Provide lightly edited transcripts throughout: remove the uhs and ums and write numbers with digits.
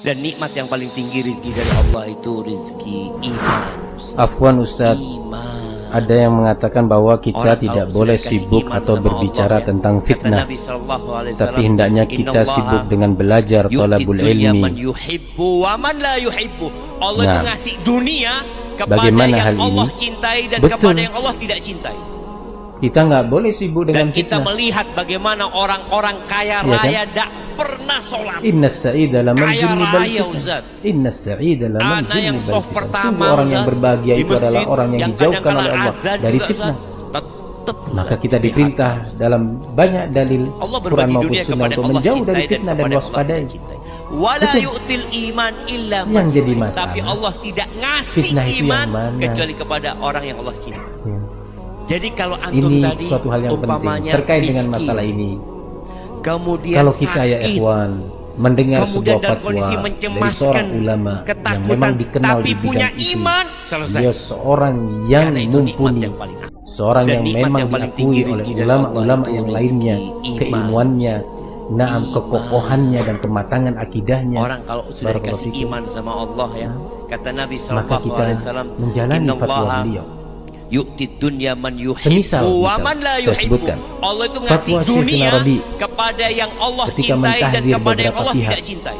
Dan nikmat yang paling tinggi rezeki dari Allah itu rezeki iman. Afwan Ustaz, ada yang mengatakan bahwa kita tidak boleh sibuk atau berbicara tentang fitnah, tapi hendaknya kita sibuk dengan belajar thalabul ilmi. Allah ngasih dunia kepada bagaimana yang hal Allah ini? cintai dan Betul. kepada yang Allah tidak cintai. Kita nggak boleh sibuk dengan Dan kita fitnah. melihat bagaimana orang-orang kaya raya tidak pernah sholat. Inna sa'ida laman Kaya jinni bal raya, fitnah. Ustaz. Inna sa'ida laman Anak jinni yang bal soft fitnah. pertama, Sungguh orang yang Ustaz, berbahagia di itu adalah masjid, orang yang dijauhkan kadang-kadang oleh Allah azan dari juga, fitnah. Ustaz. Tetap, Maka Ustaz, kita di diperintah dalam banyak dalil Allah Quran berbagi maupun dunia Sunnah kepada untuk Allah menjauh cintai dari dan fitnah dan kepada Allah waspadai. tidak cintai. Wala Betul. yu'til iman illa Yang man jadi yuhib. masalah, Tapi Allah tidak ngasih fitnah itu iman yang mana? kecuali kepada orang yang Allah cintai. Ya. Jadi kalau antum Ini tadi suatu hal yang penting umpamanya terkait dengan miskin, masalah ini. kemudian Kalau kita ya sakit, ikhwan mendengar kemudian sebuah dalam fatwa kondisi dari mencemaskan, seorang ulama yang ketakutan, memang dikenal tapi di punya bidang itu, iman, selesai. dia seorang yang Karena itu nikmat mumpuni, yang paling seorang Dan yang nikmat memang yang paling diakui tinggi oleh rezeki dari ulama-ulama Allah itu yang rezeki lainnya, iman. keilmuannya, naam, Iman. kekokohannya dan kematangan akidahnya. Orang kalau sudah Barakallahu dikasih fikum. iman sama Allah ya, kata Nabi Maka sallallahu kita alaihi wasallam, menjalani fatwa "Innallaha beliau. yu'tid dunya man Semisal, yuhibbu wa man la saya yuhibbu." sebutkan Allah itu fatwa ngasih Syekhina dunia Rabi kepada yang Allah ketika cintai dan mentahdir kepada yang beberapa Allah pihak. tidak cintai.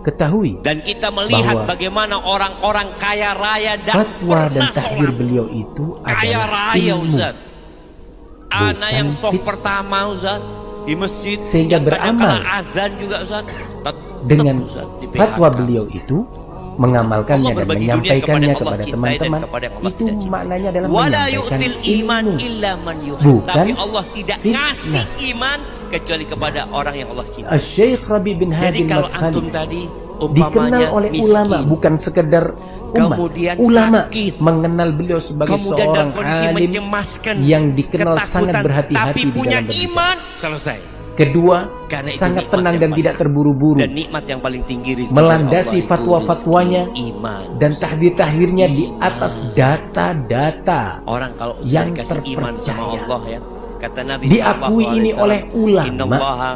Ketahui Dan kita melihat bahwa bagaimana orang-orang kaya raya tidak fatwa dan pernah tahdir sholat. beliau itu Kaya adalah raya, ilmu, Ustaz. Anak bukan yang soft fitnah. pertama, Ustaz, di masjid, Sehingga yang beramal kadang-kadang azan juga, Ustaz. Tetap, dengan Ustaz, di PHK. fatwa beliau itu, mengamalkannya Allah dan berbagi dunia menyampaikannya kepada kepada Allah cintai dan teman-teman. kepada yang Allah Itu tidak cintai. maknanya adalah Wala menyampaikan yu'til iman ilmu, illa man yuhib. bukan Tapi Allah tidak fitnah. ngasih iman kecuali kepada orang yang Allah cintai. Syekh Rabi bin Jadi Hadi kalau Al-Madkhali antum tadi dikenal umpamanya oleh miskin, ulama, bukan sekedar umat. kemudian Ulama sakit, mengenal beliau sebagai kemudian seorang dalam kondisi alim mencemaskan, yang dikenal sangat ketakutan, berhati-hati tapi di punya dalam berbicara. iman, selesai. Kedua, Karena itu sangat nikmat tenang yang dan paling- tidak terburu-buru, Dan nikmat yang paling tinggi rezeki melandasi dari Allah itu fatwa-fatwanya rezeki iman. dan tahdir-tahdirnya di atas data-data Orang kalau sudah yang dikasih iman sama terpercaya. Allah ya, kata Nabi Diakui sallallahu alaihi ini oleh wasallam, ulama. "Innallaha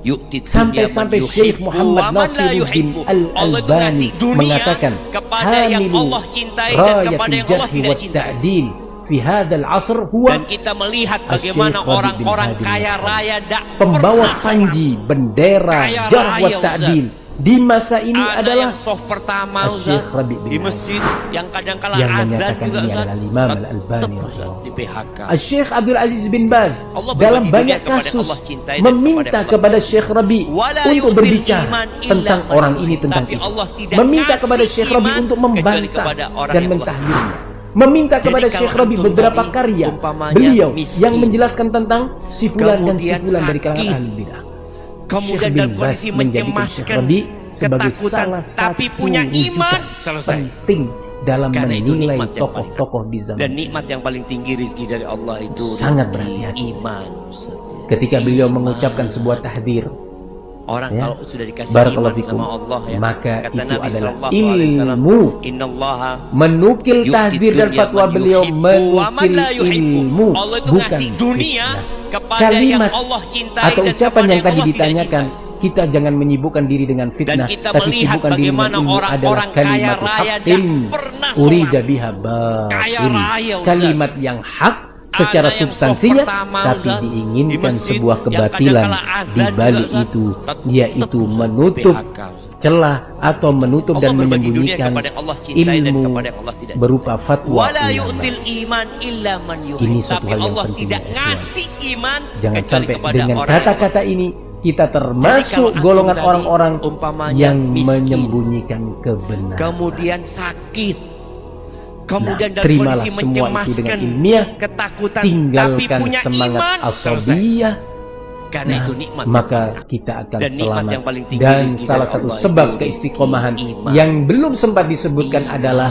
yu'tid dunya man Sampai-sampai Syekh yuhibbu Muhammad wa man la Nasiruddin yuhibbu." Allah itu Al-Albani ngasih dunia mengatakan, kepada yang "Hamilu Allah cintai dan kepada rayatil yang Allah jahri tidak wat cintai. ta'dil fi hadzal 'asr huwa Dan kita melihat bagaimana Asy-Syaikh Rabi' bin orang-orang Hadi kaya Al-Madkhali, raya tidak pembawa pernah panji bendera Kaya jarh raya, wat Ustaz. ta'dil di masa ini Anak adalah yang soft pertama, Asy-Syaikh Ustaz, Rabi' bin di Hadi masjid yang kadang-kala yang azan menyatakan juga, ini Ustaz, adalah Imam tetap, Al-Albani Ustaz, di PHK. Syekh Abdul Aziz bin Baz Allah dalam berbagi banyak dunia kepada kasus Allah cintai dan meminta kepada Allah kepada tidak Syekh Rabi Wala untuk yu'til berbicara iman illa tentang man orang yuhib. ini tentang Tapi itu, Allah tidak meminta ngasih kepada Syekh Rabi iman untuk kecuali membantah kepada orang dan yang Allah mentahdirnya, meminta Jadi kepada kalau Syekh Rabi antum beberapa tadi karya umpamanya beliau miskin, yang menjelaskan tentang si fulan dan si kemudian fulan dari kalangan sakit, ahli bidah. kemudian Syekh dalam bin Baz kondisi menjadikan Syekh mencemaskan, Rabi sebagai ketakutan, salah tapi satu punya rujukan iman, selesai. penting dalam Karena itu menilai nikmat yang paling- tokoh-tokoh di zaman. Dan nikmat yang paling tinggi rezeki dari Allah itu Sangat rezeki berhati-hati. iman, Ustaz. Ketika beliau Iman. mengucapkan sebuah tahdir, Orang ya, kalau sudah dikasih barakallahu iman fikum, sama Allah ya, maka kata itu Nabi adalah sallallahu alaihi wasallam, ilmu. "Innallaha menukil yu'tid tahdir dan dunya fatwa man beliau yuhibbu wa man menukil la yuhibbu." ilmu, Allah itu bukan ngasih dunia fitnah. kepada yang Kalimat Allah cintai atau dan ucapan kepada yang tadi Allah tidak ditanyakan, cintai. kita jangan menyibukkan diri dengan Dan fitnah, kita tapi melihat sibukkan diri dengan bagaimana ilmu adalah orang-orang kaya kalimat raya haqqin tidak pernah urida sholat. biha Kaya batil, raya, Ustaz. kalimat yang hak secara Anak yang substansinya, soft pertama, tapi Ustaz, di diinginkan masjid sebuah yang kebatilan kadang-kala di azan balik juga, Ustaz. itu, Tetap, yaitu Ustaz, menutup PHK, Ustaz. celah atau menutup Allah dan berbagi dunia menyembunyikan kepada yang Allah cintai dan ilmu kepada yang Allah tidak berupa fatwa Wala ulama. yu'til iman illa man Ini yuhib. suatu Tapi hal yang Allah penting, tidak ya, ikhwan. ngasih iman Jangan kecuali sampai kepada dengan orang yang kata-kata ini kita Jadi kalau termasuk antum golongan tadi orang-orang umpamanya yang miskin, menyembunyikan kebenaran. kemudian sakit, kemudian Nah, dalam terimalah kondisi semua itu dengan mencemaskan, ilmiah, ketakutan, tapi tinggalkan punya semangat iman, selesai. asabiyah. Karena Nah, itu nikmat maka yang paling- kita akan dan nikmat selamat. yang paling tinggi Dan rezeki salah dari satu Allah sebab itu keistiqomahan rezeki iman. yang belum sempat disebutkan Iman. adalah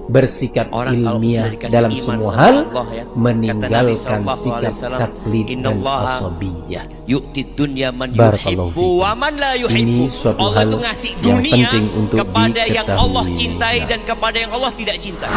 bersikap Orang kalau ilmiah sudah dikasih dalam iman semua sama hal, Allah ya, kata Nabi meninggalkan sallallahu alaihi sikap wasallam, taklid dan "Innallaha asabiyah. yu'tid dunya man Barakallahu yuhibbu fikum. wa man la yuhibbu." Ini suatu Allah hal itu ngasih yang dunia penting untuk kepada yang Allah diketahui. cintai Nah. dan kepada yang Allah tidak cintai.